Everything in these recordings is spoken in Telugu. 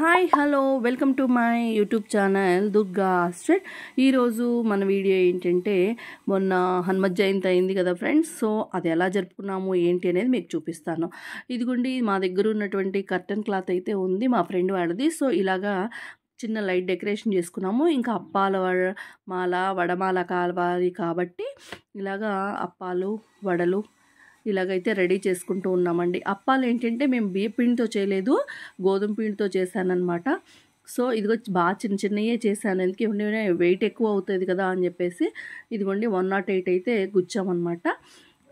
Hi hello welcome to my YouTube channel Durga street. ఈరోజు మన వీడియో ఏంటంటే మొన్న హనుమత్ జయంతి అయింది కదా ఫ్రెండ్స్. సో అది ఎలా జరుపుకున్నాము ఏంటి అనేది మీకు చూపిస్తాను. ఇదిగోండి మా దగ్గర ఉన్నటువంటి కర్టన్ క్లాత్ అయితే ఉంది, మా ఫ్రెండ్ వాడిది. సో ఇలాగా చిన్న లైట్ డెకరేషన్ చేసుకున్నాము. ఇంకా అప్పాల మాల వడమాల కావాలి కాబట్టి ఇలాగా అప్పాలు వడలు ఇలాగైతే రెడీ చేసుకుంటూ ఉన్నామండి. అప్పాలు ఏంటంటే మేము బియ్య పిండితో చేయలేదు, గోధుమ పిండితో చేశానన్నమాట. సో ఇదిగో బాగా చిన్న చిన్నయే చేశాను, ఎందుకంటే వెయిట్ ఎక్కువ అవుతుంది కదా అని చెప్పేసి ఇదిగోండి 108 అయితే గుచ్చామన్నమాట.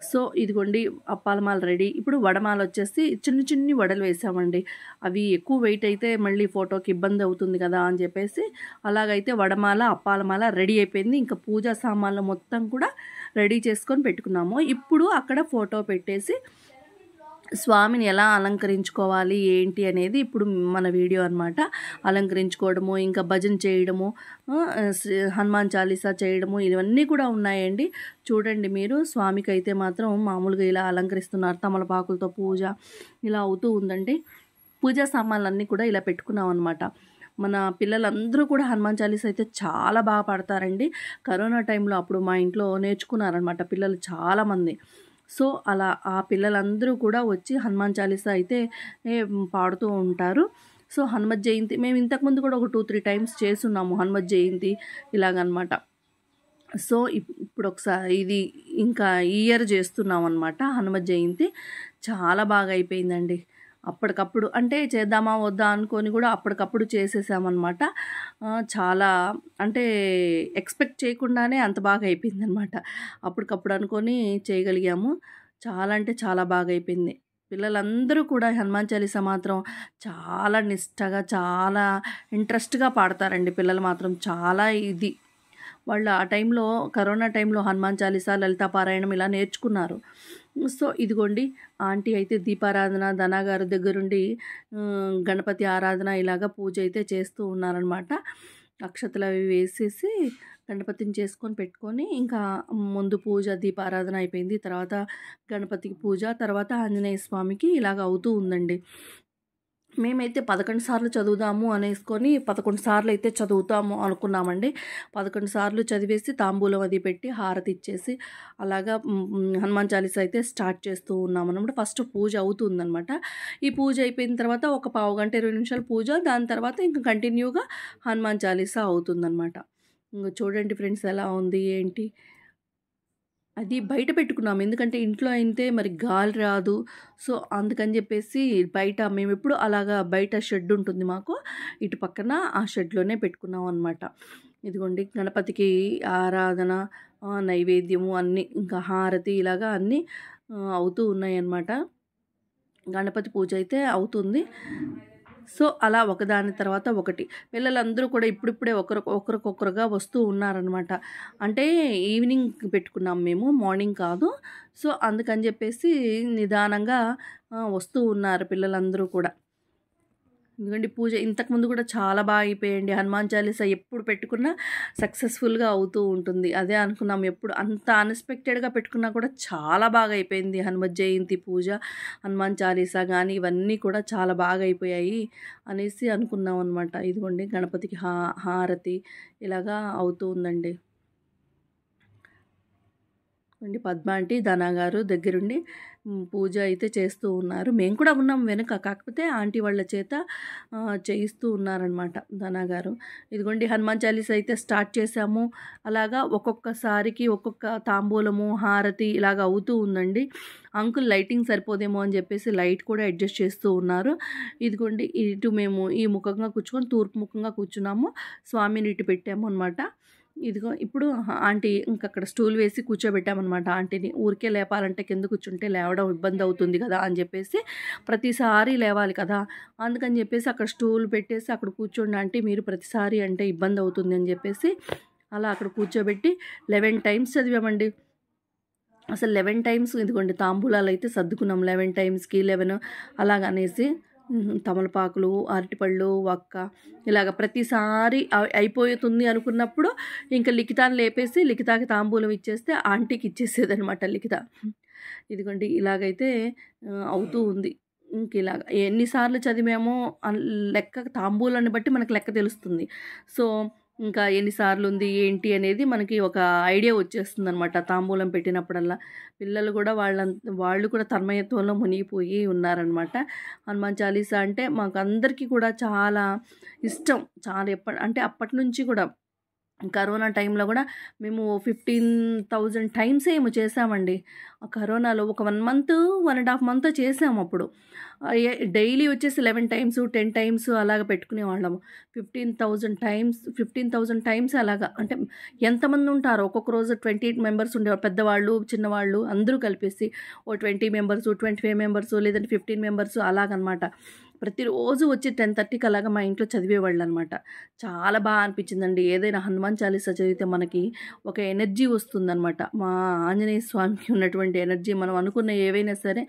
సో ఇదిగోండి అప్పాల మాల రెడీ. ఇప్పుడు వడమాల వచ్చేసి చిన్న చిన్ని వడలు వేసామండి. అవి ఎక్కువ వెయిట్ అయితే మళ్ళీ ఫోటోకి ఇబ్బంది అవుతుంది కదా అని చెప్పేసి అలాగైతే వడమాల అప్పాల మాల రెడీ అయిపోయింది. ఇంకా పూజా సామాన్లు మొత్తం కూడా రెడీ చేసుకొని పెట్టుకున్నాము. ఇప్పుడు అక్కడ ఫోటో పెట్టేసి స్వామిని ఎలా అలంకరించుకోవాలి ఏంటి అనేది ఇప్పుడు మన వీడియో అనమాట. అలంకరించుకోవడము, ఇంకా భజన చేయడము, హనుమాన్ చాలీసా చేయడము, ఇవన్నీ కూడా ఉన్నాయండి. చూడండి మీరు. స్వామికి అయితే మాత్రం మామూలుగా ఇలా అలంకరిస్తున్నారు, తమలపాకులతో పూజ ఇలా అవుతూ ఉందండి. పూజా సామాన్లన్నీ కూడా ఇలా పెట్టుకున్నాం అనమాట. మన పిల్లలందరూ కూడా హనుమాన్ చాలీసా అయితే చాలా బాగా పాడతారండి. కరోనా టైంలో అప్పుడు మా ఇంట్లో నేర్చుకున్నారనమాట పిల్లలు చాలామంది. సో అలా ఆ పిల్లలందరూ కూడా వచ్చి హనుమాన్ చాలీసా అయితే పాడుతూ ఉంటారు. సో హనుమత్ జయంతి మేము ఇంతకుముందు కూడా ఒక 2-3 టైమ్స్ చేస్తున్నాము హనుమత్ జయంతి ఇలాగనమాట. సో ఇప్పుడు ఒకసారి ఇది ఇంకా ఈ ఇయర్ చేస్తున్నాం అనమాట హనుమత్ జయంతి. చాలా బాగా అయిపోయిందండి. అప్పటికప్పుడు అంటే చేద్దామా వద్దా అనుకొని కూడా అప్పటికప్పుడు చేసేసామన్నమాట. చాలా అంటే ఎక్స్పెక్ట్ చేయకుండానే అంత బాగా అయిపోయిందనమాట. అప్పటికప్పుడు అనుకొని చేయగలిగాము. చాలా అంటే చాలా బాగా అయిపోయింది. పిల్లలందరూ కూడా హనుమాన్ చాలీసా మాత్రం చాలా నిష్టగా చాలా ఇంట్రెస్ట్గా పాడతారండి. పిల్లలు మాత్రం చాలా ఇది వాళ్ళు ఆ టైంలో కరోనా టైంలో హనుమాన్ చాలీసా లలితా పారాయణం ఇలా నేర్చుకున్నారు. సో ఇదిగోండి ఆంటీ అయితే దీపారాధన ధనా గారి దగ్గరుండి గణపతి ఆరాధన ఇలాగా పూజ అయితే చేస్తూ ఉన్నారనమాట. అక్షతలు అవి వేసేసి గణపతిని చేసుకొని పెట్టుకొని ఇంకా ముందు పూజ దీపారాధన అయిపోయింది. తర్వాత గణపతికి పూజ, తర్వాత ఆంజనేయ స్వామికి ఇలాగ అవుతూ ఉందండి. మేమైతే 11 సార్లు చదువుదాము అనేసుకొని 11 సార్లు అయితే చదువుతాము అనుకున్నామండి. 11 సార్లు చదివేసి తాంబూలం అది పెట్టి హారతి ఇచ్చేసి అలాగా హనుమాన్ చాలీసా అయితే స్టార్ట్ చేస్తూ ఉన్నామన్నమాట. ఫస్ట్ పూజ అవుతుందన్నమాట. ఈ పూజ అయిపోయిన తర్వాత ఒక పావు గంట 20 నిమిషాలు పూజ, దాని తర్వాత ఇంకా కంటిన్యూగా హనుమాన్ చాలీసా అవుతుందన్నమాట. ఇంక చూడండి ఫ్రెండ్స్ ఎలా ఉంది ఏంటి. అది బయట పెట్టుకున్నాము, ఎందుకంటే ఇంట్లో అయితే మరి గాలి రాదు. సో అందుకని చెప్పేసి బయట మేము ఎప్పుడు అలాగా బయట షెడ్ ఉంటుంది మాకు, ఇటు పక్కన ఆ షెడ్లోనే పెట్టుకున్నాం అనమాట. ఇదిగోండి గణపతికి ఆరాధన, నైవేద్యము అన్నీ ఇంకా హారతి ఇలాగా అన్నీ అవుతూ ఉన్నాయి అన్నమాట. గణపతి పూజ అయితే అవుతుంది. సో అలా ఒకదాని తర్వాత ఒకటి పిల్లలందరూ కూడా ఇప్పుడిప్పుడే ఒకరికొకరుగా వస్తూ ఉన్నారనమాట. అంటే ఈవినింగ్ పెట్టుకున్నాం మేము, మార్నింగ్ కాదు. సో అందుకని చెప్పేసి నిదానంగా వస్తూ ఉన్నారు పిల్లలందరూ కూడా. ఎందుకంటే పూజ ఇంతకుముందు కూడా చాలా బాగా అయిపోయాయండి. హనుమాన్ చాలీసా ఎప్పుడు పెట్టుకున్నా సక్సెస్ఫుల్గా అవుతూ ఉంటుంది. అదే అనుకున్నాం, ఎప్పుడు అంత అన్ఎక్స్పెక్టెడ్గా పెట్టుకున్నా కూడా చాలా బాగా అయిపోయింది హనుమత్ జయంతి పూజ, హనుమాన్ చాలీసా కానీ ఇవన్నీ కూడా చాలా బాగా అయిపోయాయి అనేసి అనుకున్నాం అనమాట. ఇదిగోండి గణపతికి హారతి ఇలాగా అవుతూ ఉందండి. పద్మ ఆంటీ ధనా గారు దగ్గరుండి పూజ అయితే చేస్తూ ఉన్నారు. మేము కూడా ఉన్నాం వెనుక, కాకపోతే ఆంటీ వాళ్ళ చేత చేయిస్తూ ఉన్నారనమాట ధనా గారు. ఇదిగోండి హనుమాన్ చాలీసా అయితే స్టార్ట్ చేసాము. అలాగా ఒక్కొక్కసారికి ఒక్కొక్క తాంబూలము హారతి ఇలాగ అవుతూ ఉందండి. అంకుల్ లైటింగ్ సరిపోదేమో అని చెప్పేసి లైట్ కూడా అడ్జస్ట్ చేస్తూ ఉన్నారు. ఇదిగోండి ఇటు మేము ఈ ముఖంగా కూర్చుకొని తూర్పు ముఖంగా కూర్చున్నాము, స్వామిని ఇటు పెట్టాము అనమాట. ఇదిగో ఇప్పుడు ఆంటీ ఇంక అక్కడ స్టూల్ వేసి కూర్చోబెట్టామన్నమాట ఆంటీని. ఊరికే లేపాలంటే కింద కూర్చుంటే లేవడం ఇబ్బంది అవుతుంది కదా అని చెప్పేసి, ప్రతిసారి లేవాలి కదా అందుకని చెప్పేసి అక్కడ స్టూల్ పెట్టేసి అక్కడ కూర్చోండి ఆంటీ, మీరు ప్రతిసారి అంటే ఇబ్బంది అవుతుంది అని చెప్పేసి అలా అక్కడ కూర్చోబెట్టి 11 టైమ్స్ చదివామండి. అసలు 11 టైమ్స్ ఇదిగోండి తాంబూలాలు అయితే సర్దుకున్నాం 11 టైమ్స్కి 11 అలాగనేసి. తమలపాకులు, అరటిపళ్ళు, వక్క ఇలాగ ప్రతిసారి అయిపోతుంది అనుకున్నప్పుడు ఇంకా లిఖితాన్ని లేపేసి లిఖితాకి తాంబూలం ఇచ్చేస్తే ఆంటీకి ఇచ్చేసేదనమాట లిఖిత. ఇదిగోండి ఇలాగైతే అవుతూ ఉంది. ఇంక ఇలాగ ఎన్నిసార్లు చదివామో లెక్క తాంబూలాన్ని బట్టి మనకు లెక్క తెలుస్తుంది. సో ఇంకా ఎన్నిసార్లు ఉంది ఏంటి అనేది మనకి ఒక ఐడియా వచ్చేస్తుందనమాట తాంబూలం పెట్టినప్పుడల్లా. పిల్లలు కూడా వాళ్ళు కూడా తన్మయత్వంలో మునిగిపోయి ఉన్నారనమాట. హనుమాన్ చాలీసా అంటే మాకు అందరికీ కూడా చాలా ఇష్టం. చాలా అంటే అప్పటి నుంచి కూడా కరోనా టైంలో కూడా మేము 15,000 టైమ్స్ ఏమో చేసామండి. కరోనాలో ఒక 1 మంత్ 1.5 మంత్ చేసాము అప్పుడు. డైలీ వచ్చేసి 11 టైమ్స్ 10 టైమ్స్ అలాగ పెట్టుకునేవాళ్ళము. 15,000 టైమ్స్ అలాగా. అంటే ఎంతమంది ఉంటారో ఒక్కొక్క రోజు 28 మెంబర్స్ ఉండేవారు. పెద్దవాళ్ళు చిన్నవాళ్ళు అందరూ కలిపేసి ఓ 20 మెంబర్స్ 25 మెంబర్స్ లేదంటే 15 మెంబర్స్ అలాగనమాట. ప్రతిరోజు వచ్చి 10:30కి అలాగా మా ఇంట్లో చదివేవాళ్ళు అనమాట. చాలా బాగా అనిపించిందండి. ఏదైనా హనుమాన్ చాలీసా చదివితే మనకి ఒక ఎనర్జీ వస్తుందనమాట. మా ఆంజనేయ స్వామికి ఉన్నటువంటి ఎనర్జీ మనం అనుకున్న ఏవైనా సరే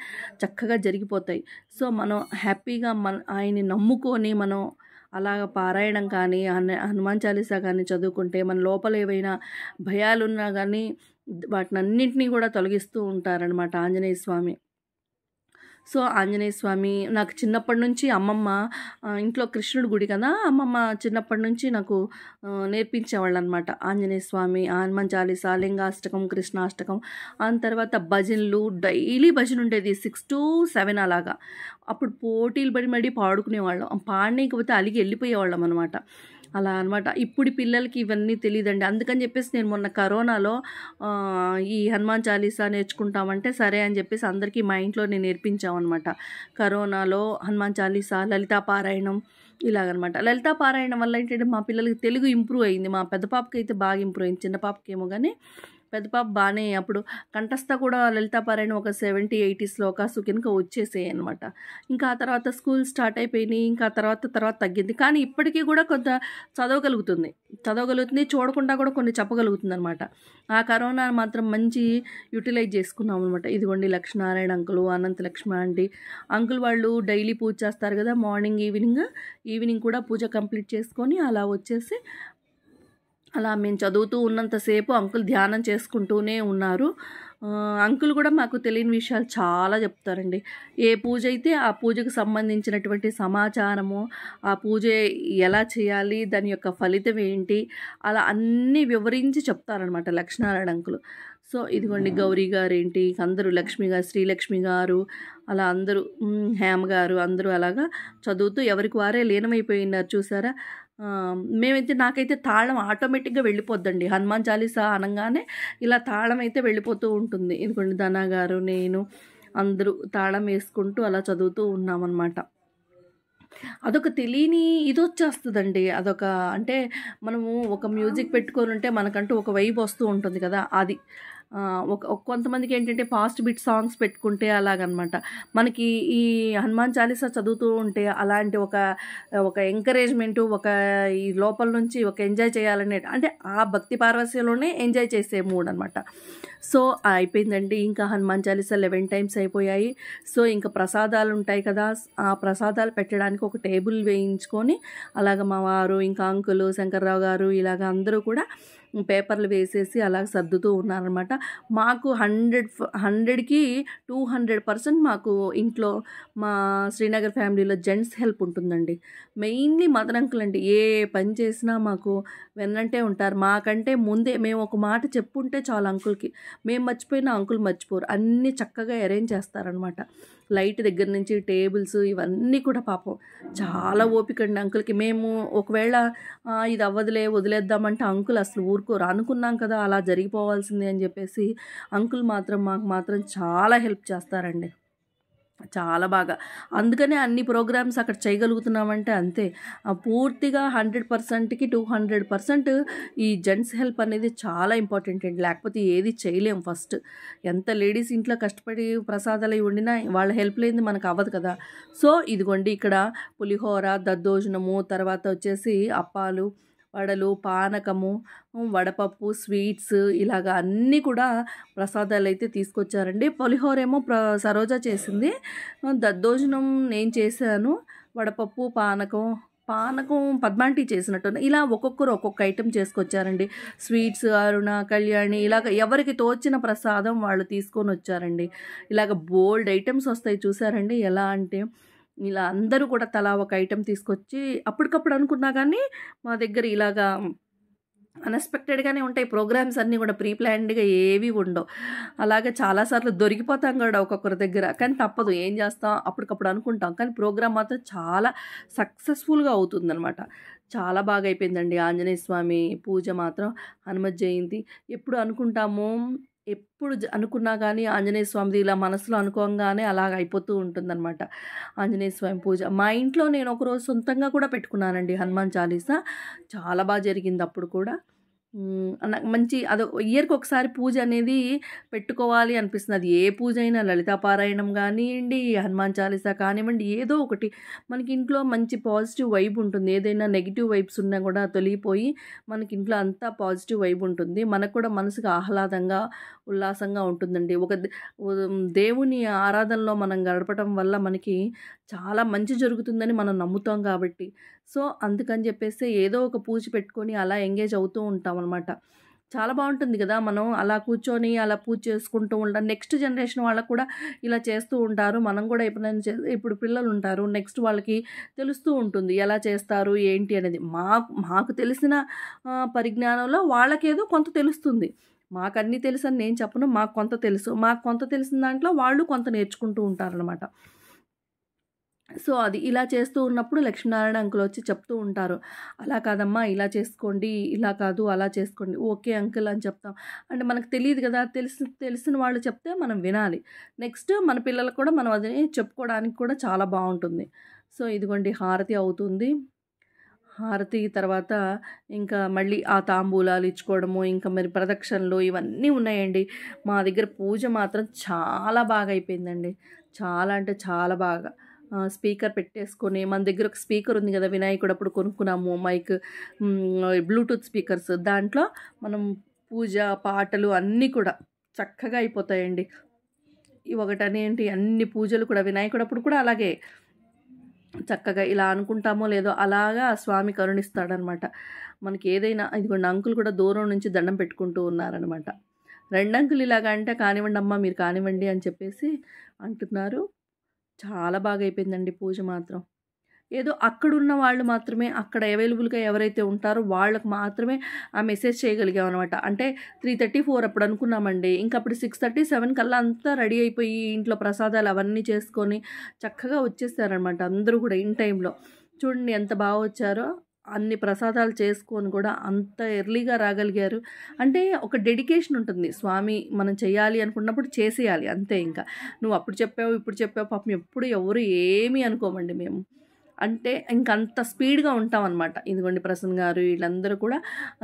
చక్కగా జరిగిపోతాయి. సో మనం హ్యాపీగా ఆయన్ని నమ్ముకొని మనం అలాగ పారాయణం కానీ హనుమాన్ చాలీసా కానీ చదువుకుంటే మన లోపల ఏవైనా భయాలున్నా కానీ వాటినన్నింటినీ కూడా తొలగిస్తూ ఉంటారనమాట ఆంజనేయ స్వామి. సో ఆంజనేయ స్వామి నాకు చిన్నప్పటి నుంచి అమ్మమ్మ ఇంట్లో కృష్ణుడి గుడి కదా, అమ్మమ్మ చిన్నప్పటి నుంచి నాకు నేర్పించేవాళ్ళు అనమాట. ఆంజనేయ స్వామి, హనుమాన్ చాలీసా, లింగాష్టకం, కృష్ణాష్టకం, ఆ తర్వాత భజనలు. డైలీ భజన ఉండేది 6 to 7 అలాగా. అప్పుడు పోటీలు పడి మడి పాడుకునేవాళ్ళం. పాడనీకపోతే అలిగి వెళ్ళిపోయేవాళ్ళం అనమాట. అలా అనమాట. ఇప్పుడు పిల్లలకి ఇవన్నీ తెలియదండి. అందుకని చెప్పేసి నేను మొన్న కరోనాలో ఈ హనుమాన్ చాలీసా నేర్చుకుంటామంటే సరే అని చెప్పేసి అందరికీ మా ఇంట్లో నేను నేర్పించామన్నమాట. కరోనాలో హనుమాన్ చాలీసా, లలితా పారాయణం ఇలాగనమాట. లలితా పారాయణం వల్ల ఏంటంటే మా పిల్లలకి తెలుగు ఇంప్రూవ్ అయింది. మా పెద్ద పాపకి అయితే బాగా ఇంప్రూవ్ అయింది. చిన్న పాపకేమో కానీ పెద్ద పాప బాగానే అప్పుడు కంఠస్థ కూడా లలితా పారాయణం ఒక 70-80 శ్లోకాసు కనుక వచ్చేసాయి అనమాట. ఇంకా ఆ తర్వాత స్కూల్ స్టార్ట్ అయిపోయినాయి. ఇంకా తర్వాత తగ్గింది. కానీ ఇప్పటికీ కూడా కొంత చదవగలుగుతుంది, చూడకుండా కూడా కొన్ని చెప్పగలుగుతుంది అనమాట. ఆ కరోనా మాత్రం మంచి యూటిలైజ్ చేసుకున్నాం అనమాట. ఇదిగోండి లక్ష్మీనారాయణ అంకులు, అనంత లక్ష్మి ఆంటీ అంకుల్ వాళ్ళు డైలీ పూజ చేస్తారు కదా, మార్నింగ్ ఈవినింగ్ కూడా పూజ కంప్లీట్ చేసుకొని అలా వచ్చేసి అలా మేము చదువుతూ ఉన్నంతసేపు అంకుల్ ధ్యానం చేసుకుంటూనే ఉన్నారు. అంకుల్ కూడా మాకు తెలియని విషయాలు చాలా చెప్తారండి. ఏ పూజ అయితే ఆ పూజకు సంబంధించినటువంటి సమాచారము, ఆ పూజ ఎలా చేయాలి, దాని యొక్క ఫలితం ఏంటి, అలా అన్నీ వివరించి చెప్తారనమాట లక్ష్మీనారాయణ అంకులు. సో ఇదిగోండి గౌరీ గారు ఏంటి, అందరూ లక్ష్మి గారు, శ్రీలక్ష్మి గారు, అలా అందరూ హేమ గారు అందరూ అలాగా చదువుతూ ఎవరికి వారే లీనమైపోయినారు చూసారా. నాకైతే తాళం ఆటోమేటిక్గా వెళ్ళిపోద్దండి. హనుమాన్ చాలీసా అనగానే ఇలా తాళం అయితే వెళ్ళిపోతూ ఉంటుంది. ఇదిగోండి ధనా గారు, నేను అందరూ తాళం వేసుకుంటూ అలా చదువుతూ ఉన్నామన్నమాట. అదొక తెలియని ఇది వచ్చేస్తుందండి. అదొక అంటే మనము ఒక మ్యూజిక్ పెట్టుకొని ఉంటే మనకంటూ ఒక వైబ్ వస్తూ ఉంటుంది కదా, అది కొంతమందికి ఏంటంటే ఫాస్ట్ బీట్ సాంగ్స్ పెట్టుకుంటే అలాగనమాట. మనకి ఈ హనుమాన్ చాలీసా చదువుతూ ఉంటే అలాంటి ఒక ఎంకరేజ్మెంటు, ఈ లోపల నుంచి ఒక ఎంజాయ్ చేయాలనే, అంటే ఆ భక్తి పారవస్యంలోనే ఎంజాయ్ చేసే మూడ్ అనమాట. సో అయిపోయిందండి. ఇంకా హనుమాన్ చాలీసా 11 టైమ్స్ అయిపోయాయి. సో ఇంకా ప్రసాదాలు ఉంటాయి కదా, ఆ ప్రసాదాలు పెట్టడానికి ఒక టేబుల్ వేయించుకొని అలాగ మా వారు, ఇంకా అంకులు, శంకర్రావు గారు ఇలాగ అందరూ కూడా పేపర్లు వేసేసి అలాగ సర్దుతూ ఉన్నారనమాట. మాకు 100కి 200% మాకు ఇంట్లో మా శ్రీనగర్ ఫ్యామిలీలో జెంట్స్ హెల్ప్ ఉంటుందండి. మెయిన్లీ మదర్ అంకుల్ అండి. ఏ పని చేసినా మాకు వెన్నంటే ఉంటారు. మాకంటే ముందే మేము ఒక మాట చెప్పుంటే చాలు అంకుల్కి, మేము మర్చిపోయినా అంకుల్ మర్చిపోరు. అన్నీ చక్కగా అరేంజ్ చేస్తారనమాట. లైట్ దగ్గర నుంచి టేబుల్స్ ఇవన్నీ కూడా పాపం చాలా ఓపిక అండి అంకుల్కి. మేము ఒకవేళ ఇది అవ్వదులే వదిలేద్దామంటే అంకుల్ అసలు ఊరుకోరు. అనుకున్నాం కదా అలా జరిగిపోవాల్సిందే అని చెప్పేసి అంకుల్ మాకు మాత్రం చాలా హెల్ప్ చేస్తారండి, చాలా బాగా. అందుకనే అన్ని ప్రోగ్రామ్స్ అక్కడ చేయగలుగుతున్నామంటే అంతే. పూర్తిగా 100%కి 200% ఈ జెంట్స్ హెల్ప్ అనేది చాలా ఇంపార్టెంట్ అండి. లేకపోతే ఏది చేయలేం. ఫస్ట్ ఎంత లేడీస్ ఇంట్లో కష్టపడి ప్రసాదాలు వండినా వాళ్ళ హెల్ప్ లేనిది మనకు అవ్వదు కదా. సో ఇదిగోండి ఇక్కడ పులిహోర, దద్దోజనము, తర్వాత వచ్చేసి అప్పాలు, వడలు, పానకము, వడపప్పు, స్వీట్స్ ఇలాగ అన్నీ కూడా ప్రసాదాలు అయితే తీసుకొచ్చారండి. పులిహోర ఏమో సరోజ చేసింది, దద్దోజనం నేను చేశాను, వడపప్పు, పానకం పానకం పద్మాంటి చేసినట్టు ఇలా ఒక్కొక్కరు ఒక్కొక్క ఐటెం చేసుకొచ్చారండి. స్వీట్స్, అరుణ, కళ్యాణి ఇలాగ ఎవరికి తోచిన ప్రసాదం వాళ్ళు తీసుకొని వచ్చారండి. ఇలాగ బోల్డ్ ఐటమ్స్ వస్తాయి చూసారండి. ఎలా అంటే ఇలా అందరూ కూడా తలా ఒక ఐటెం తీసుకొచ్చి అప్పటికప్పుడు అనుకున్నా కానీ మా దగ్గర ఇలాగా అన్ఎక్స్‌పెక్టెడ్‌గానే ఉంటాయి ప్రోగ్రామ్స్ అన్నీ కూడా. ప్రీ ప్లాన్డ్‌గా ఏవి ఉండవు. అలాగే చాలాసార్లు దొరికిపోతాం కూడా ఒక్కొక్కరి దగ్గర. కానీ తప్పదు, ఏం చేస్తాం, అప్పటికప్పుడు అనుకుంటాం. కానీ ప్రోగ్రామ్ మాత్రం చాలా సక్సెస్‌ఫుల్‌గా అవుతుందనమాట. చాలా బాగా అయిపోయిందండి ఆంజనేయ స్వామి పూజ మాత్రం. హనుమత్ జయంతి ఎప్పుడు అనుకుంటాము, ఎప్పుడు అనుకున్నా కానీ ఆంజనేయ స్వామిది ఇలా మనసులో అనుకోంగానే అలాగ అయిపోతూ ఉంటుందన్నమాట ఆంజనేయ స్వామి పూజ. మా ఇంట్లో నేను ఒకరోజు సొంతంగా కూడా పెట్టుకున్నానండి హనుమాన్ చాలీసా. చాలా బాగా జరిగింది అప్పుడు కూడా. నాకు మంచి అదో ఇయర్‌కి ఒకసారి పూజ అనేది పెట్టుకోవాలి అనిపిస్తుంది. అది ఏ పూజ అయినా లలితా పారాయణం కానియండి, హనుమాన్ చాలీసా కానివ్వండి, ఏదో ఒకటి మనకి ఇంట్లో మంచి పాజిటివ్ వైబ్ ఉంటుంది. ఏదైనా నెగిటివ్ వైబ్స్ ఉన్నా కూడా తొలగిపోయి మనకి ఇంట్లో అంతా పాజిటివ్ వైబ్ ఉంటుంది. మనకు కూడా మనసుకు ఆహ్లాదంగా, ఉల్లాసంగా ఉంటుందండి. దేవుని ఆరాధనలో మనం గడపటం వల్ల మనకి చాలా మంచి జరుగుతుందని మనం నమ్ముతాం కాబట్టి. సో, అందుకని చెప్పేసి ఏదో ఒక పూజ పెట్టుకొని అలా ఎంగేజ్ అవుతూ ఉంటామనమాట. చాలా బావుంటుంది గదా! మనం అలా కూర్చొని అలా పూజ చేసుకుంటూ ఉంటాం. నెక్స్ట్ జనరేషన్ వాళ్ళకి కూడా ఇలా చేస్తూ ఉంటారు. మనం కూడా ఎప్పుడైనా ఇప్పుడు పిల్లలుంటారు. నెక్స్ట్ వాళ్ళకి తెలుస్తూ ఉంటుంది. ఎలా చేస్తారు, ఏంటి అనేది. మాకు తెలిసిన పరిజ్ఞానంలో వాళ్ళకేదో కొంత తెలుస్తుంది. మాకన్నీ తెలుసని నేను చెప్పను. మాకు కొంత తెలుసు. మాకు కొంత తెలిసిన దాంట్లో వాళ్ళు కొంత నేర్చుకుంటూ ఉంటారనమాట. సో, అది ఇలా చేస్తూ ఉన్నప్పుడు లక్ష్మీనారాయణ అంకుల్ వచ్చి చెప్తూ ఉంటారు. "అలా కాదమ్మా, ఇలా చేసుకోండి. ఇలా కాదు, అలా చేసుకోండి." "ఓకే అంకుల్" అని చెప్తాం. అంటే మనకు తెలీదు కదా! తెలిసిన వాళ్ళు చెప్తే మనం వినాలి. నెక్స్ట్ మన పిల్లలకు కూడా మనం అది చెప్పుకోవడానికి కూడా చాలా బావుంటుంది. సో, ఇదిగోండి హారతి అవుతుంది. హారతి తర్వాత ఇంకా మళ్ళీ ఆ తాంబూలాలు ఇచ్చుకోవడము, ఇంకా మరి ప్రదక్షిణలు ఇవన్నీ ఉన్నాయండి. మా దగ్గర పూజ మాత్రం చాలా బాగా అయిపోయిందండి. చాలా అంటే చాలా బాగా. స్పీకర్ పెట్టేసుకొని మన దగ్గర ఒక స్పీకర్ ఉంది కదా! వినాయకుడు అప్పుడు కొనుక్కున్నాము మైక్, బ్లూటూత్ స్పీకర్స్. దాంట్లో మనం పూజ, పాటలు అన్నీ కూడా చక్కగా అయిపోతాయండి. ఒకటనేంటి అన్ని పూజలు కూడా వినాయకుడప్పుడు కూడా అలాగే చక్కగా ఇలా అనుకుంటామో లేదో అలాగా ఆ స్వామి కరుణిస్తాడనమాట. మనకి ఏదైనా ఇదిగోండి అంకుల్ కూడా దూరం నుంచి దండం పెట్టుకుంటూ ఉన్నారనమాట. రెండంకులు ఇలాగ అంటే కానివ్వండి అమ్మ, మీరు కానివ్వండి అని చెప్పేసి అంటున్నారు. చాలా బాగా అయిపోయిందండి పూజ మాత్రం. ఏదో అక్కడున్న వాళ్ళు మాత్రమే, అక్కడ అవైలబుల్‌గా ఎవరైతే ఉంటారో వాళ్ళకి మాత్రమే ఆ మెసేజ్ చేయగలిగామనమాట. అంటే 3:30, 4 అప్పుడు అనుకున్నామండి. ఇంకప్పుడు 6:30, 7 కల్లా అంతా రెడీ అయిపోయి ఇంట్లో ప్రసాదాలు అవన్నీ చేసుకొని చక్కగా వచ్చేసారనమాట అందరూ కూడా ఇన్ టైంలో. చూడండి ఎంత బాగా వచ్చారో. అన్ని ప్రసాదాలు చేసుకొని కూడా అంత ఎర్లీగా రాగలిగారు. అంటే ఒక డెడికేషన్ ఉంటుంది. స్వామి మనం చేయాలి అనుకున్నప్పుడు చేసేయాలి అంతే ఇంకా. నువ్వు అప్పుడు చెప్పావు, ఇప్పుడు చెప్పావు పాపం ఎప్పుడు ఎవరు ఏమీ అనుకోమండి మేము. అంటే ఇంకంత స్పీడ్‌గా ఉంటామనమాట. ఇదిగోండి ప్రసన్న గారు వీళ్ళందరూ కూడా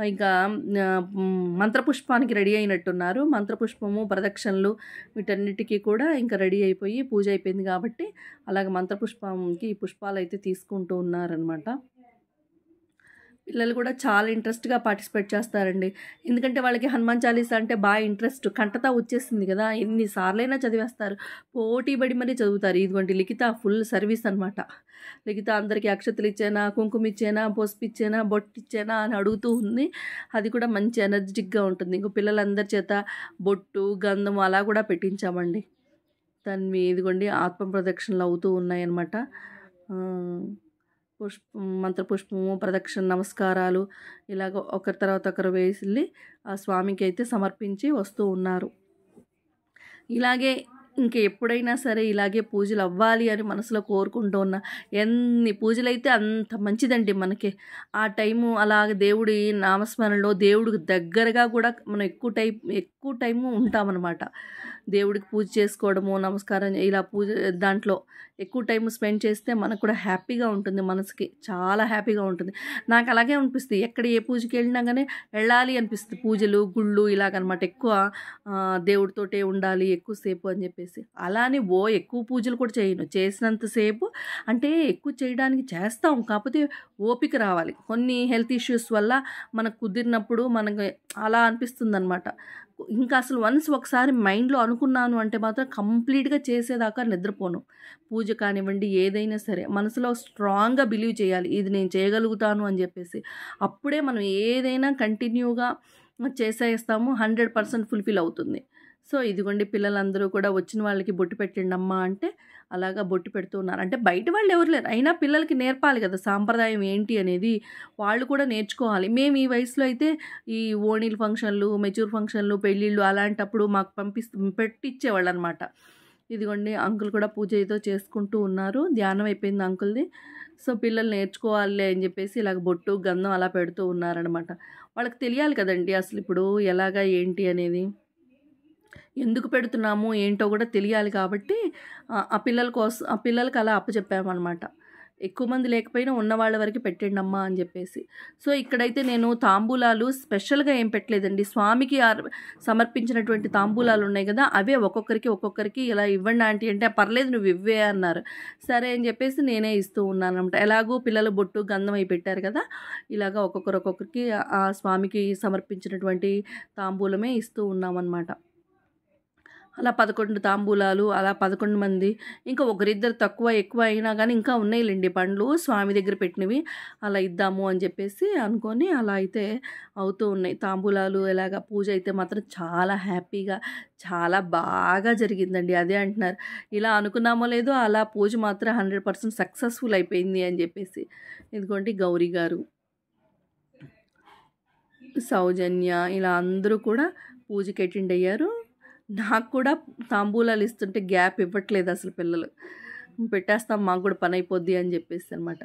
ఇంకా మంత్రపుష్పానికి రెడీ అయినట్టున్నారు. మంత్రపుష్పము, ప్రదక్షిణలు వీటన్నిటికి కూడా ఇంకా రెడీ అయిపోయి పూజ అయిపోయింది కాబట్టి అలాగ మంత్రపుష్పంకి పుష్పాలైతే తీసుకుంటూ ఉన్నారనమాట. పిల్లలు కూడా చాలా ఇంట్రెస్ట్‌గా పార్టిసిపేట్ చేస్తారండి. ఎందుకంటే వాళ్ళకి హనుమాన్ చాలీసా అంటే బాగా ఇంట్రెస్ట్. కంఠతా వచ్చేసింది కదా! ఎన్ని సార్లైనా చదివేస్తారు. పోటీ పడి మరీ చదువుతారు. ఇదిగోండి లిఖిత ఫుల్ సర్వీస్ అనమాట. లిఖిత అందరికీ అక్షతలు ఇచ్చేనా, కుంకుమ ఇచ్చేనా, పసుపు ఇచ్చేనా, బొట్టు ఇచ్చేనా అని అడుగుతూ ఉంది. అది కూడా మంచి ఎనర్జిటిక్‌గా ఉంటుంది. ఇంక పిల్లలందరి చేత బొట్టు, గంధం అలా కూడా పెట్టించామండి. తన్వి ఇదిగోండి ఆత్మ ప్రదక్షిణలు అవుతూ ఉన్నాయన్నమాట. మంత్రపుష్పము, ప్రదక్షిణ నమస్కారాలు ఇలాగ ఒకరి తర్వాత ఒకరు వేసి ఆ స్వామికి అయితే సమర్పించి వస్తూ ఉన్నారు. ఇలాగే ఇంక ఎప్పుడైనా సరే ఇలాగే పూజలు అవ్వాలి అని మనసులో కోరుకుంటూ ఉన్నా. ఎన్ని పూజలైతే అంత మంచిదండి మనకి. ఆ టైము అలాగ దేవుడి నామస్మరణలో దేవుడికి దగ్గరగా కూడా మనం ఎక్కువ టైము ఉంటామన్నమాట. దేవుడికి పూజ చేసుకోవడము, నమస్కారం ఇలా పూజ దాంట్లో ఎక్కువ టైం స్పెండ్ చేస్తే మనకు కూడా హ్యాపీగా ఉంటుంది. మనసుకి చాలా హ్యాపీగా ఉంటుంది. నాకు అలాగే అనిపిస్తుంది. ఎక్కడ ఏ పూజకి వెళ్ళినా కానీ వెళ్ళాలి అనిపిస్తుంది. పూజలు, గుళ్ళు ఇలాగనమాట. ఎక్కువ దేవుడితోటే ఉండాలి ఎక్కువసేపు అని చెప్పేసి. అలానే ఎక్కువ పూజలు కూడా చేయను. చేసినంతసేపు అంటే ఎక్కువ చేయడానికి చేస్తాం. కాకపోతే ఓపిక రావాలి. కొన్ని హెల్త్ ఇష్యూస్ వల్ల మనకు కుదిరినప్పుడు మనకు అలా అనిపిస్తుందనమాట. ఇంకా అసలు వన్స్ ఒకసారి మైండ్లో అనుకున్నాను అంటే మాత్రం కంప్లీట్గా చేసేదాకా నిద్రపోను. పూజ కానివ్వండి, ఏదైనా సరే మనసులో స్ట్రాంగ్గా బిలీవ్ చేయాలి, ఇది నేను చేయగలుగుతాను అని చెప్పేసి. అప్పుడే మనం ఏదైనా కంటిన్యూగా చేసేస్తాము, 100% ఫుల్ఫిల్ అవుతుంది. సో ఇదిగోండి, పిల్లలందరూ కూడా వచ్చిన వాళ్ళకి బొట్టు పెట్టండి అమ్మా అంటే అలాగా బొట్టు పెడుతూ ఉన్నారు. అంటే బయట వాళ్ళు ఎవరు లేరు, అయినా పిల్లలకి నేర్పాలి కదా సాంప్రదాయం ఏంటి అనేది, వాళ్ళు కూడా నేర్చుకోవాలి. మేము ఈ వయసులో అయితే ఈ ఓణీల ఫంక్షన్లు, మెచ్యూర్ ఫంక్షన్లు, పెళ్ళిళ్ళు అలాంటప్పుడు మాకు పెట్టించేవాళ్ళు అనమాట. ఇదిగోండి, అంకుల్ కూడా పూజ ఏదో చేసుకుంటూ ఉన్నారు, ధ్యానం అయిపోయింది అంకుల్ది. సో పిల్లలు నేర్చుకోవాలి అని చెప్పేసి ఇలాగ బొట్టు గంధం అలా పెడుతూ ఉన్నారనమాట. వాళ్ళకి తెలియాలి కదండి అసలు ఇప్పుడు ఎలాగా ఏంటి అనేది, ఎందుకు పెడుతున్నాము ఏంటో కూడా తెలియాలి కాబట్టి ఆ పిల్లల కోసం, ఆ పిల్లలకి అలా అప్పచెప్పామన్నమాట. ఎక్కువ మంది లేకపోయినా ఉన్న వాళ్ళ వరకు పెట్టండి అమ్మా అని చెప్పేసి. సో ఇక్కడైతే నేను తాంబూలాలు స్పెషల్గా ఏం పెట్టలేదండి, స్వామికి సమర్పించినటువంటి తాంబూలాలు ఉన్నాయి కదా, అవే ఒక్కొక్కరికి ఇలా ఇవ్వండి ఆంటీ అంటే పర్లేదు నువ్వు ఇవ్వే అన్నారు. సరే అని చెప్పేసి నేనే ఇస్తూ ఉన్నాను అనమాట. ఎలాగో పిల్లలు బొట్టు గంధం అయి పెట్టారు కదా, ఇలాగ ఒక్కొక్కరికి ఆ స్వామికి సమర్పించినటువంటి తాంబూలమే ఇస్తూ ఉన్నామన్నమాట. అలా 11 తాంబూలాలు, అలా 11 మంది, ఇంకా ఒకరిద్దరు తక్కువ ఎక్కువ అయినా కానీ ఇంకా ఉన్నాయిలేండి పండ్లు స్వామి దగ్గర పెట్టినవి, అలా ఇద్దాము అని చెప్పేసి అనుకొని అలా అయితే అవుతూ ఉన్నాయి తాంబూలాలు. ఎలాగా పూజ అయితే మాత్రం చాలా హ్యాపీగా, చాలా బాగా జరిగిందండి. అదే అంటున్నారు, ఇలా అనుకున్నామో లేదో అలా పూజ మాత్రం 100% సక్సెస్ఫుల్ అయిపోయింది అని చెప్పేసి. ఇదిగోండి గౌరీ గారు, సౌజన్య, ఇలా అందరూ కూడా పూజకి అటెండ్ అయ్యారు. నాకు కూడా తాంబూలాలు ఇస్తుంటే గ్యాప్ ఇవ్వట్లేదు అసలు పిల్లలు. పెట్టేస్తాం మాకు కూడా పని అయిపోద్ది అని చెప్పేసి అనమాట.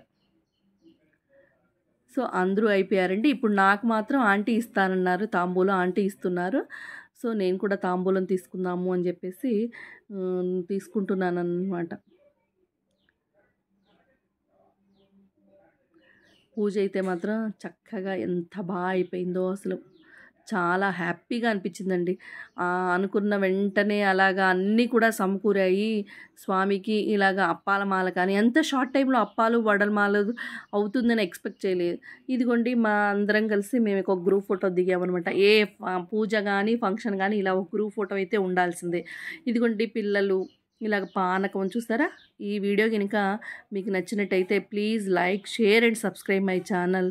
సో అందరూ అయిపోయారండి. ఇప్పుడు నాకు మాత్రం ఆంటీ ఇస్తానన్నారు తాంబూలం, ఆంటీ ఇస్తున్నారు. సో నేను కూడా తాంబూలం తీసుకుందాము అని చెప్పేసి తీసుకుంటున్నాను అన్నమాట. పూజ అయితే మాత్రం చక్కగా ఎంత బాగా అయిపోయిందో అసలు, చాలా హ్యాపీగా అనిపించిందండి. అనుకున్న వెంటనే అలాగా అన్నీ కూడా సమకూరాయి. స్వామికి ఇలాగ అప్పాల మాల కానీ ఎంత షార్ట్ టైంలో అప్పాలు వడల మాల అవుతుందని ఎక్స్పెక్ట్ చేయలేదు. ఇదిగోండి మా అందరం కలిసి మేము ఒక గ్రూప్ ఫోటో దిగామన్నమాట. ఏ పూజ కానీ ఫంక్షన్ కానీ ఇలా ఒక గ్రూప్ ఫోటో అయితే ఉండాల్సిందే. ఇదిగోండి పిల్లలు ఇలాగ పానకం చూస్తారా. ఈ వీడియో కనుక మీకు నచ్చినట్టయితే please like, share and subscribe my channel.